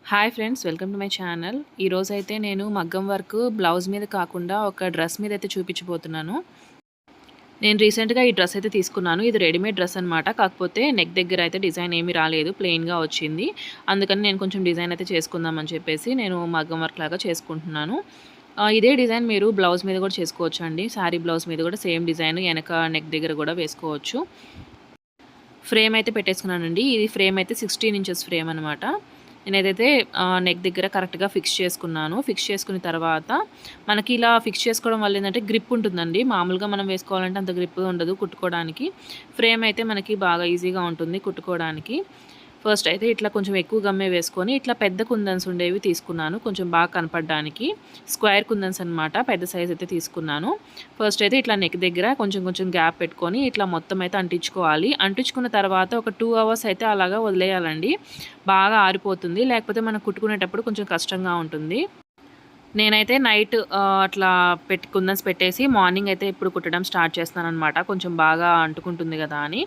Hi friends, welcome to my channel. ఈరోజైతే నేను మగ్గం వర్క్ బ్లౌజ్ మీద కాకుండా ఒక డ్రెస్ మీద అయితే చూపించబోతున్నాను. నేను రీసెంట్గా ఈ డ్రెస్ అయితే తీసుకున్నాను. ఇది రెడీమేడ్ డ్రెస్ అనమాట. కాకపోతే నెక్ దగ్గర అయితే డిజైన్ ఏమీ రాలేదు, ప్లెయిన్గా వచ్చింది. అందుకని నేను కొంచెం డిజైన్ అయితే చేసుకుందామని చెప్పేసి నేను మగ్గం వర్క్ లాగా చేసుకుంటున్నాను. ఇదే డిజైన్ మీరు బ్లౌజ్ మీద కూడా చేసుకోవచ్చు అండి. శారీ బ్లౌజ్ మీద కూడా సేమ్ డిజైన్ వెనక నెక్ దగ్గర కూడా వేసుకోవచ్చు. ఫ్రేమ్ అయితే పెట్టేసుకున్నానండి. ఇది ఫ్రేమ్ అయితే 16 ఇంచెస్ ఫ్రేమ్ అనమాట. నేనైతే నెక్ దగ్గర కరెక్ట్‌గా ఫిక్స్ చేసుకున్నాను. ఫిక్స్ చేసుకున్న తర్వాత మనకి ఇలా ఫిక్స్ చేసుకోవడం వల్ల ఏంటంటే గ్రిప్ ఉంటుందండి. మామూలుగా మనం వేసుకోవాలంటే అంత గ్రిప్ ఉండదు కుట్టుకోవడానికి. ఫ్రేమ్ అయితే మనకి బాగా ఈజీగా ఉంటుంది కుట్టుకోవడానికి. ఫస్ట్ అయితే ఇట్లా కొంచెం ఎక్కువ గమ్మే వేసుకొని ఇట్లా పెద్ద కుందన్స్ ఉండేవి తీసుకున్నాను, కొంచెం బాగా కనపడడానికి. స్క్వేర్ కుందన్స్ అనమాట, పెద్ద సైజ్ అయితే తీసుకున్నాను. ఫస్ట్ అయితే ఇట్లా నెక్ దగ్గర కొంచెం కొంచెం గ్యాప్ పెట్టుకొని ఇట్లా మొత్తం అయితే అంటించుకోవాలి. అంటించుకున్న తర్వాత ఒక 2 అవర్స్ అయితే అలాగా వదిలేయాలండి. బాగా ఆరిపోతుంది, లేకపోతే మనం కుట్టుకునేటప్పుడు కొంచెం కష్టంగా ఉంటుంది. నేనైతే నైట్ అట్లా కుందన్స్ పెట్టేసి మార్నింగ్ అయితే ఇప్పుడు కుట్టడం స్టార్ట్ చేస్తున్నాననమాట. కొంచెం బాగా అంటుకుంటుంది కదా అని.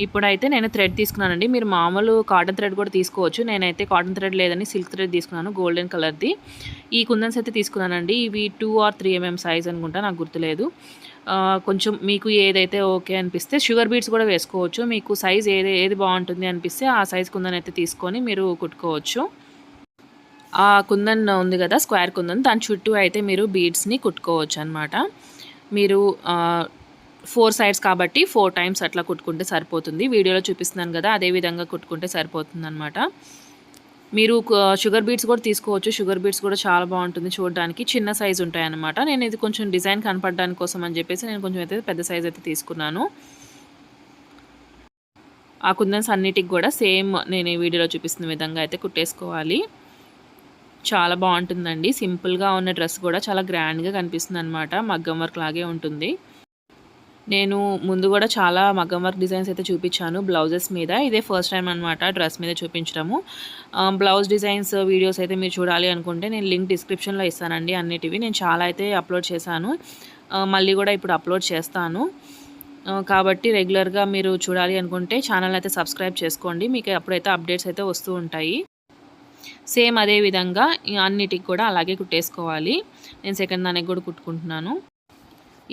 ఇప్పుడైతే నేను థ్రెడ్ తీసుకున్నానండి. మీరు మామూలు కాటన్ థ్రెడ్ కూడా తీసుకోవచ్చు. నేనైతే కాటన్ థ్రెడ్ లేదని సిల్క్ థ్రెడ్ తీసుకున్నాను, గోల్డెన్ కలర్ది. ఈ కుందన్స్ అయితే తీసుకున్నానండి. ఇవి 2 or 3 mm సైజ్ అనుకుంటా, నాకు గుర్తులేదు. కొంచెం మీకు ఏదైతే ఓకే అనిపిస్తే షుగర్ బీడ్స్ కూడా వేసుకోవచ్చు. మీకు సైజ్ ఏది బాగుంటుంది అనిపిస్తే ఆ సైజ్ కుందన్ అయితే తీసుకొని మీరు కుట్టుకోవచ్చు. ఆ కుందన్ ఉంది కదా, స్క్వేర్ కుందన్, దాని చుట్టూ అయితే మీరు బీడ్స్ని కుట్టుకోవచ్చు అనమాట. మీరు 4 సైడ్స్ కాబట్టి 4 టైమ్స్ అట్లా కుట్టుకుంటే సరిపోతుంది. వీడియోలో చూపిస్తున్నాను కదా, అదే విధంగా కుట్టుకుంటే సరిపోతుంది అనమాట. మీరు షుగర్ బీడ్స్ కూడా తీసుకోవచ్చు. షుగర్ బీడ్స్ కూడా చాలా బాగుంటుంది చూడడానికి. చిన్న సైజు ఉంటాయన్నమాట. నేను ఇది కొంచెం డిజైన్ కనపడడానికి కోసం అని చెప్పేసి నేను కొంచెం అయితే పెద్ద సైజ్ అయితే తీసుకున్నాను. ఆ కుందన్స్ అన్నిటికి కూడా సేమ్ నేను ఈ వీడియోలో చూపిస్తున్న విధంగా అయితే కుట్టేసుకోవాలి. చాలా బాగుంటుందండి. సింపుల్గా ఉన్న డ్రెస్ కూడా చాలా గ్రాండ్గా కనిపిస్తుంది అనమాట. మగ్గం వర్క్ లాగే ఉంటుంది. నేను ముందు కూడా చాలా మగ్గం వర్క్ డిజైన్స్ అయితే చూపించాను బ్లౌజెస్ మీద. ఇదే ఫస్ట్ టైం అనమాట డ్రెస్ మీద చూపించడము. బ్లౌజ్ డిజైన్స్ వీడియోస్ అయితే మీరు చూడాలి అనుకుంటే నేను లింక్ డిస్క్రిప్షన్లో ఇస్తానండి. అన్నిటివి నేను చాలా అయితే అప్లోడ్ చేశాను, మళ్ళీ కూడా ఇప్పుడు అప్లోడ్ చేస్తాను. కాబట్టి రెగ్యులర్గా మీరు చూడాలి అనుకుంటే ఛానల్ అయితే సబ్స్క్రైబ్ చేసుకోండి. మీకు అప్పుడైతే అప్డేట్స్ అయితే వస్తూ ఉంటాయి. సేమ్ అదే విధంగా అన్నిటికి కూడా అలాగే కుట్టేసుకోవాలి. నేను సెకండ్ దానికి కూడా కుట్టుకుంటున్నాను.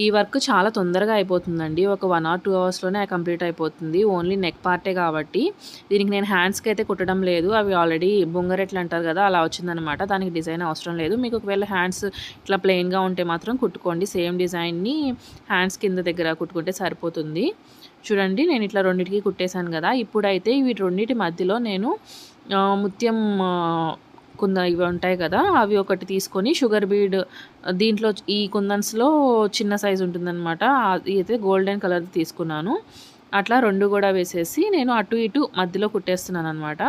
ఈ వర్క్ చాలా తొందరగా అయిపోతుందండి. ఒక 1 or 2 అవర్స్లోనే కంప్లీట్ అయిపోతుంది. ఓన్లీ నెక్ పార్టే కాబట్టి. దీనికి నేను హ్యాండ్స్కి అయితే కుట్టడం లేదు. అవి ఆల్రెడీ బొంగరెట్లు అంటారు కదా, అలా వచ్చిందనమాట. దానికి డిజైన్ అవసరం లేదు. మీకు ఒకవేళ హ్యాండ్స్ ఇట్లా ప్లెయిన్గా ఉంటే మాత్రం కుట్టుకోండి. సేమ్ డిజైన్ని హ్యాండ్స్ కింద దగ్గర కుట్టుకుంటే సరిపోతుంది. చూడండి, నేను ఇట్లా రెండింటికి కుట్టేశాను కదా. ఇప్పుడైతే వీటి రెండింటి మధ్యలో నేను ముత్యం ఇవి ఉంటాయి కదా, అవి ఒకటి తీసుకొని షుగర్ బీడ్ దీంట్లో ఈ కుందన్స్లో చిన్న సైజు ఉంటుందన్నమాట. అది అయితే గోల్డెన్ కలర్ తీసుకున్నాను. అట్లా 2 కూడా వేసేసి నేను అటు ఇటు మధ్యలో కుట్టేస్తున్నాను అనమాట.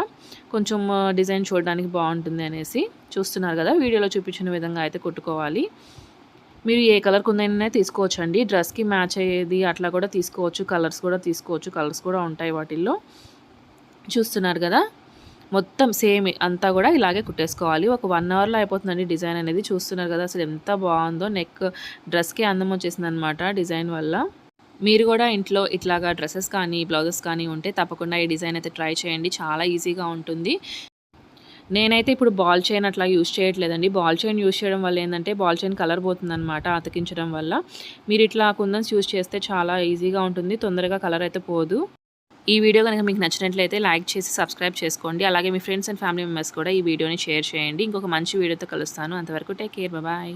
కొంచెం డిజైన్ చూడడానికి బాగుంటుంది అనేసి. చూస్తున్నారు కదా, వీడియోలో చూపించిన విధంగా అయితే కుట్టుకోవాలి. మీరు ఏ కలర్ కుందైనా తీసుకోవచ్చండి. డ్రెస్కి మ్యాచ్ అయ్యేది అట్లా కూడా తీసుకోవచ్చు. కలర్స్ కూడా తీసుకోవచ్చు. కలర్స్ కూడా ఉంటాయి వాటిల్లో. చూస్తున్నారు కదా, మొత్తం సేమ్ అంతా కూడా ఇలాగే కుట్టేసుకోవాలి. ఒక 1 అవర్లో అయిపోతుందండి డిజైన్ అనేది. చూస్తున్నారు కదా అసలు ఎంత బాగుందో. నెక్ డ్రెస్కి అందం వచ్చేసింది అనమాట డిజైన్ వల్ల. మీరు కూడా ఇంట్లో ఇట్లాగా డ్రెస్సెస్ కానీ బ్లౌజెస్ కానీ ఉంటే తప్పకుండా ఈ డిజైన్ అయితే ట్రై చేయండి. చాలా ఈజీగా ఉంటుంది. నేనైతే ఇప్పుడు బాల్ చైన్ అట్లా యూజ్ చేయట్లేదండి. బాల్ చైన్ యూజ్ చేయడం వల్ల ఏంటంటే బాల్ చైన్ కలర్ పోతుందన్నమాట అతికించడం వల్ల. మీరు ఇట్లా కుందన్స్ యూజ్ చేస్తే చాలా ఈజీగా ఉంటుంది. తొందరగా కలర్ అయితే పోదు. ఈ వీడియో కనుక మీకు నచ్చినట్లయితే లైక్ చేసి సబ్స్క్రైబ్ చేసుకోండి. అలాగే మీ ఫ్రెండ్స్ అండ్ ఫ్యామిలీ మెంబర్స్ కూడా ఈ వీడియోని షేర్ చేయండి. ఇంకొక మంచి వీడియోతో కలుస్తాను. అంతవరకు టేక్ కేర్, బాయ్.